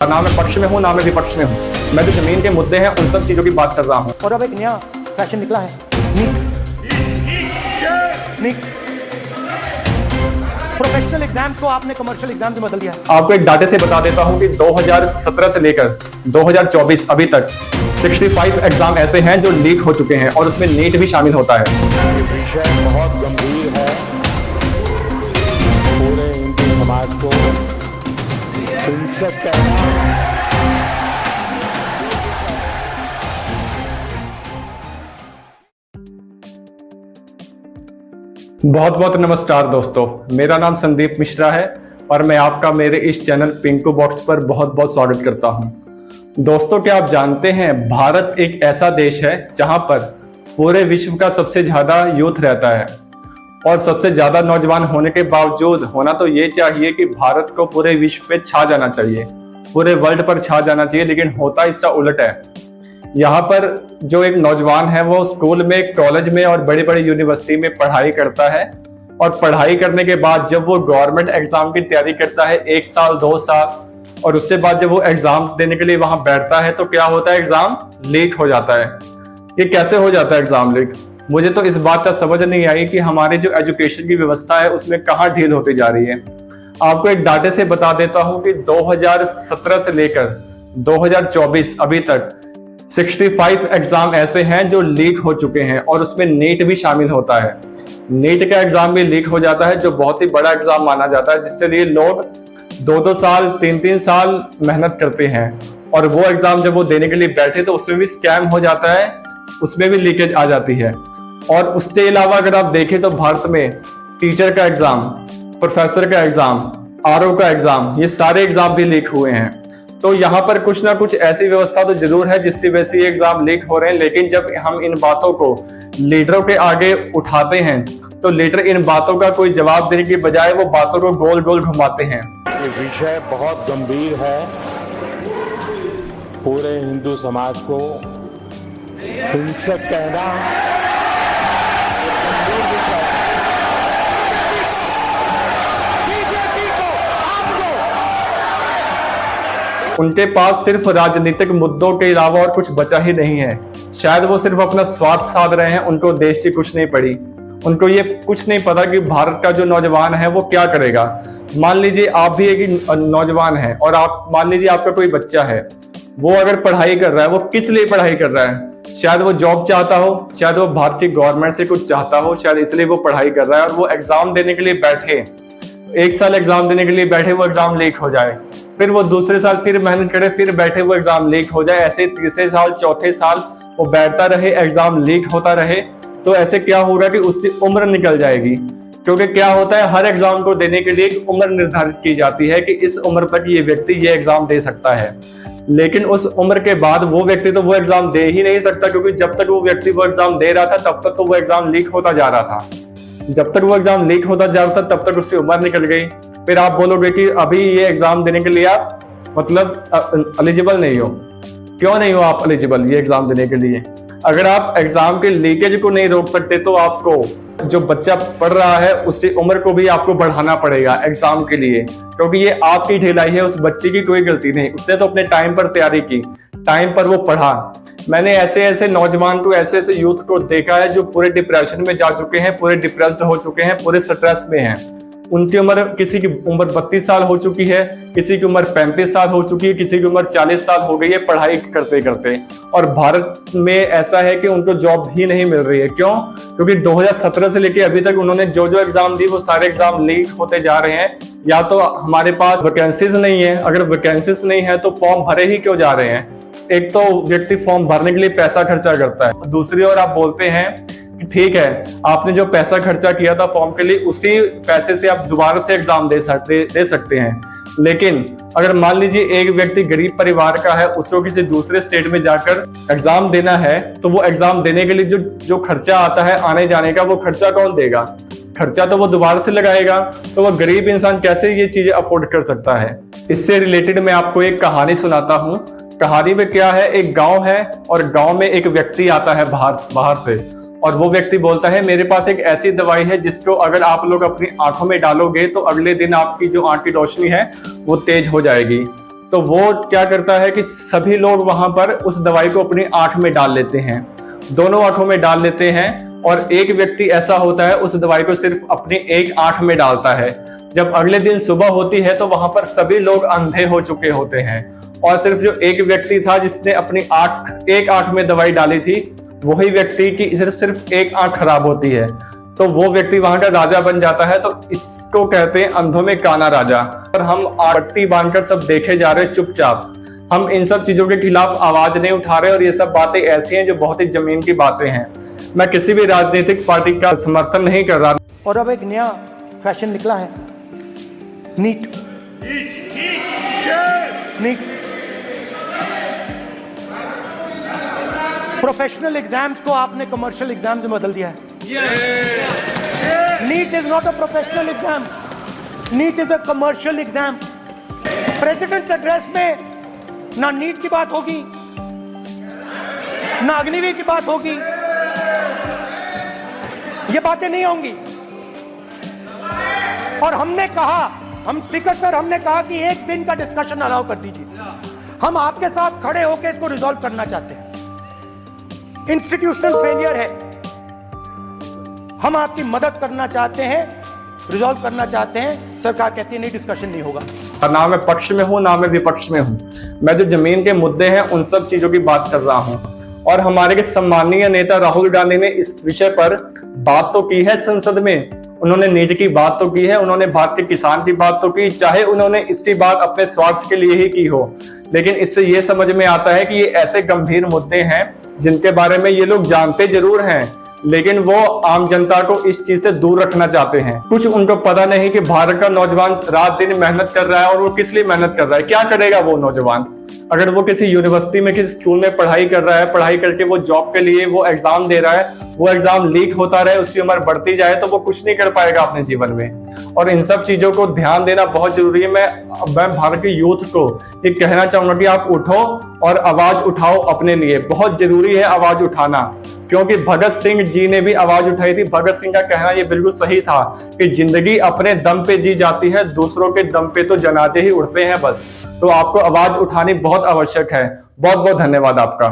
ना मैं पक्ष में हूँ ना मैं विपक्ष में हूँ। मैं जो जमीन के मुद्दे हैं उन सब चीजों की बात कर रहा हूँ। और अब एक नया फैशन निकला है, नीट। प्रोफेशनल एग्जाम्स को आपने कमर्शियल एग्जाम्स में बदल दिया है। आपको एक डाटे से बता देता हूँ कि 2017 से लेकर 2024 अभी तक 65 एग्जाम ऐसे हैं जो लीक हो चुके हैं और उसमें नीट भी शामिल होता है। ये विषय बहुत गंभीर है, पूरे हिंदू समाज को हिंसक करना। बहुत बहुत नमस्कार दोस्तों, मेरा नाम संदीप मिश्रा है और मैं आपका मेरे इस चैनल पिंकू बॉक्स पर बहुत बहुत स्वागत करता हूं। दोस्तों, क्या आप जानते हैं भारत एक ऐसा देश है जहां पर पूरे विश्व का सबसे ज्यादा यूथ रहता है और सबसे ज्यादा नौजवान होने के बावजूद होना तो ये चाहिए कि भारत को पूरे विश्व पे छा जाना चाहिए, पूरे वर्ल्ड पर छा जाना चाहिए, लेकिन होता इसका उलट है। यहाँ पर जो एक नौजवान है वो स्कूल में, कॉलेज में और बड़ी बड़ी यूनिवर्सिटी में पढ़ाई करता है और पढ़ाई करने के बाद जब वो गवर्नमेंट एग्जाम की तैयारी करता है 1 साल 2 साल, और उसके बाद जब वो एग्जाम देने के लिए वहां बैठता है तो क्या होता है, एग्जाम लीक हो जाता है। ये कैसे हो जाता है एग्जाम लीक? मुझे तो इस बात का समझ नहीं आई कि हमारी जो एजुकेशन की व्यवस्था है उसमें कहाँ ढील होती जा रही है। आपको एक डाटे से बता देता हूँ कि 2017 से लेकर 2024 अभी तक 65 एग्जाम ऐसे हैं जो लीक हो चुके हैं और उसमें नीट भी शामिल होता है। नीट का एग्जाम भी लीक हो जाता है जो बहुत ही बड़ा एग्जाम माना जाता है, जिसके लिए लोग 2-2 साल 3-3 साल मेहनत करते हैं और वो एग्जाम जब वो देने के लिए बैठे तो उसमें भी स्कैम हो जाता है, उसमें भी लीकेज आ जाती है। और उसके अलावा अगर आप देखें तो भारत में टीचर का एग्जाम, प्रोफेसर का एग्जाम, आरओ का एग्जाम, ये सारे एग्जाम भी लीक हुए हैं। तो यहाँ पर कुछ ना कुछ ऐसी व्यवस्था तो जरूर है जिसकी वजह से एग्जाम लीक हो रहे हैं, लेकिन जब हम इन बातों को लीडरों के आगे उठाते हैं तो लीडर इन बातों का कोई जवाब देने की बजाय वो बातों को गोल गोल घुमाते हैं। ये विषय बहुत गंभीर है, पूरे हिंदू समाज को हिंसक कहना उनके पास सिर्फ राजनीतिक मुद्दों के अलावा और कुछ बचा ही नहीं है। शायद वो सिर्फ अपना स्वार्थ साध रहे हैं, उनको देश की कुछ नहीं पड़ी। उनको ये कुछ नहीं पता कि भारत का जो नौजवान है वो क्या करेगा। मान लीजिए आप भी एक नौजवान है और आप मान लीजिए आपका कोई बच्चा है, वो अगर पढ़ाई कर रहा है, वो किस लिए पढ़ाई कर रहा है? शायद वो जॉब चाहता हो, शायद वो भारत की गवर्नमेंट से कुछ चाहता हो, शायद इसलिए वो पढ़ाई कर रहा है और वो एग्जाम देने के लिए बैठे, 1 साल एग्जाम देने के लिए बैठे, वो एग्जाम लीक हो जाए, फिर वो दूसरे साल फिर मेहनत करे, फिर बैठे, वो एग्जाम लीक हो जाए, ऐसे तीसरे साल चौथे साल वो बैठता रहे, एग्जाम लीक होता रहे, तो ऐसे क्या होगा कि उसकी उम्र निकल जाएगी। क्योंकि क्या होता है, हर एग्जाम को देने के लिए एक उम्र निर्धारित की जाती है कि इस उम्र तक ये व्यक्ति ये एग्जाम दे सकता है, लेकिन उस उम्र के बाद वो व्यक्ति तो वो एग्जाम दे ही नहीं सकता, क्योंकि जब तक वो व्यक्ति वो एग्जाम दे रहा था तब तक तो वो एग्जाम लीक होता जा रहा था। जब तक वो एग्जाम लीक होता जा रहा था तब तक उसकी उम्र निकल गई। फिर आप बोलोगे कि अभी ये एग्जाम देने के लिए आप मतलब एलिजिबल नहीं हो। क्यों नहीं हो आप एलिजिबल ये एग्जाम देने के लिए? अगर आप एग्जाम के लीकेज को नहीं रोक सकते तो आपको जो बच्चा पढ़ रहा है उसकी उम्र को भी आपको बढ़ाना पड़ेगा एग्जाम के लिए, क्योंकि ये आपकी ढिलाई है, उस बच्चे की कोई गलती नहीं। उसने तो अपने टाइम पर तैयारी की, टाइम पर वो पढ़ा। मैंने ऐसे ऐसे नौजवान को, ऐसे ऐसे यूथ को देखा है जो पूरे डिप्रेशन में जा चुके हैं, पूरे डिप्रेस्ड हो चुके हैं, पूरे स्ट्रेस में हैं। उनकी उम्र, किसी की उम्र 32 साल हो चुकी है, किसी की उम्र 35 साल हो चुकी है, किसी की उम्र 40 साल हो गई है पढ़ाई करते करते। और भारत में ऐसा है कि उनको जॉब ही नहीं मिल रही है। क्यों? क्योंकि 2017 से लेकर अभी तक उन्होंने जो जो एग्जाम दी वो सारे एग्जाम लीक होते जा रहे हैं। या तो हमारे पास वैकेंसीज नहीं है, अगर वैकेंसीज नहीं है तो फॉर्म भरे ही क्यों जा रहे हैं? एक तो व्यक्ति फॉर्म भरने के लिए पैसा खर्चा करता है, दूसरी ओर आप बोलते हैं ठीक है, आपने जो पैसा खर्चा किया था फॉर्म के लिए, उसी पैसे से आप दोबारा से एग्जाम दे सकते हैं। लेकिन अगर मान लीजिए एक व्यक्ति गरीब परिवार का है, उसको किसी दूसरे स्टेट में जाकर एग्जाम देना है, तो वो एग्जाम देने के लिए जो खर्चा आता है आने जाने का, वो खर्चा कौन देगा? खर्चा तो वो दोबारा से लगाएगा। तो वो गरीब इंसान कैसे ये चीजें अफोर्ड कर सकता है? इससे रिलेटेड मैं आपको एक कहानी सुनाता हूँ। कहानी में क्या है, एक गाँव है और गाँव में एक व्यक्ति आता है बाहर से, और वो व्यक्ति बोलता है मेरे पास एक ऐसी दवाई है जिसको अगर आप लोग अपनी आंखों में डालोगे तो अगले दिन आपकी जो आंख की रोशनी है वो तेज हो जाएगी। तो वो क्या करता है कि सभी लोग वहां पर उस दवाई को अपनी आंख में डाल लेते हैं, दोनों आंखों में डाल लेते हैं, और एक व्यक्ति ऐसा होता है उस दवाई को सिर्फ अपनी एक आंख में डालता है। जब अगले दिन सुबह होती है तो वहां पर सभी लोग अंधे हो चुके होते हैं, और सिर्फ जो एक व्यक्ति था जिसने अपनी एक आंख में दवाई डाली थी, वही व्यक्ति की सिर्फ एक आंख खराब होती है, तो वो व्यक्ति वहां का राजा बन जाता है। तो इसको कहते हैं अंधों में काना राजा। और हम पट्टी बांधकर सब देखे जा रहे चुपचाप, हम इन सब चीजों के खिलाफ आवाज नहीं उठा रहे, और ये सब बातें ऐसी हैं जो बहुत ही जमीन की बातें हैं। मैं किसी भी राजनीतिक पार्टी का समर्थन नहीं कर रहा। और अब एक नया फैशन निकला है, नीट। नीट प्रोफेशनल एग्जाम्स को आपने कमर्शियल एग्जाम्स में बदल दिया है। NEET is not a professional exam, NEET is a commercial exam. President's address में ना नीट की बात होगी, ना अग्निवीर की बात होगी, ये बातें नहीं होंगी। और हमने कहा, हम स्पीकर सर, हमने कहा कि एक दिन का डिस्कशन अलाउ कर दीजिए। हम आपके साथ खड़े होकर इसको रिजॉल्व करना चाहते हैं। इंस्टीट्यूशनल फेलियर है, हम आपकी मदद करना चाहते हैं, रिजॉल्व करना चाहते हैं। सरकार कहती है नहीं, डिस्कशन नहीं होगा। ना मैं पक्ष में हूं ना मैं विपक्ष में हूं, मैं जो जमीन के मुद्दे हैं उन सब चीजों की बात कर रहा हूं। और हमारे के सम्मानीय नेता राहुल गांधी ने इस विषय पर बात तो की है संसद में, उन्होंने नीट की बात तो की है, उन्होंने भारत के किसान की बात तो की, चाहे उन्होंने इसकी बात अपने स्वार्थ के लिए ही की हो। लेकिन इससे ये समझ में आता है कि ये ऐसे गंभीर मुद्दे हैं जिनके बारे में ये लोग जानते जरूर हैं, लेकिन वो आम जनता को इस चीज से दूर रखना चाहते हैं। कुछ उनको पता नहीं कि भारत का नौजवान रात दिन मेहनत कर रहा है, और वो किस लिए मेहनत कर रहा है, क्या करेगा वो नौजवान। अगर वो किसी यूनिवर्सिटी में, किसी स्कूल में पढ़ाई कर रहा है, पढ़ाई करके वो जॉब के लिए वो एग्जाम दे रहा है, वो एग्जाम लीक होता रहे, उसकी उम्र बढ़ती जाए, तो वो कुछ नहीं कर पाएगा अपने जीवन में। और इन सब चीजों को ध्यान देना बहुत जरूरी है। मैं भारत के यूथ को ये कहना चाहूंगा कि आप उठो और आवाज उठाओ अपने लिए, बहुत जरूरी है आवाज उठाना। क्योंकि भगत सिंह जी ने भी आवाज उठाई थी। भगत सिंह का कहना ये बिल्कुल सही था कि जिंदगी अपने दम पे जी जाती है, दूसरों के दम पे तो जनाजे ही उड़ते हैं बस। तो आपको आवाज उठानी बहुत आवश्यक है। बहुत बहुत धन्यवाद आपका।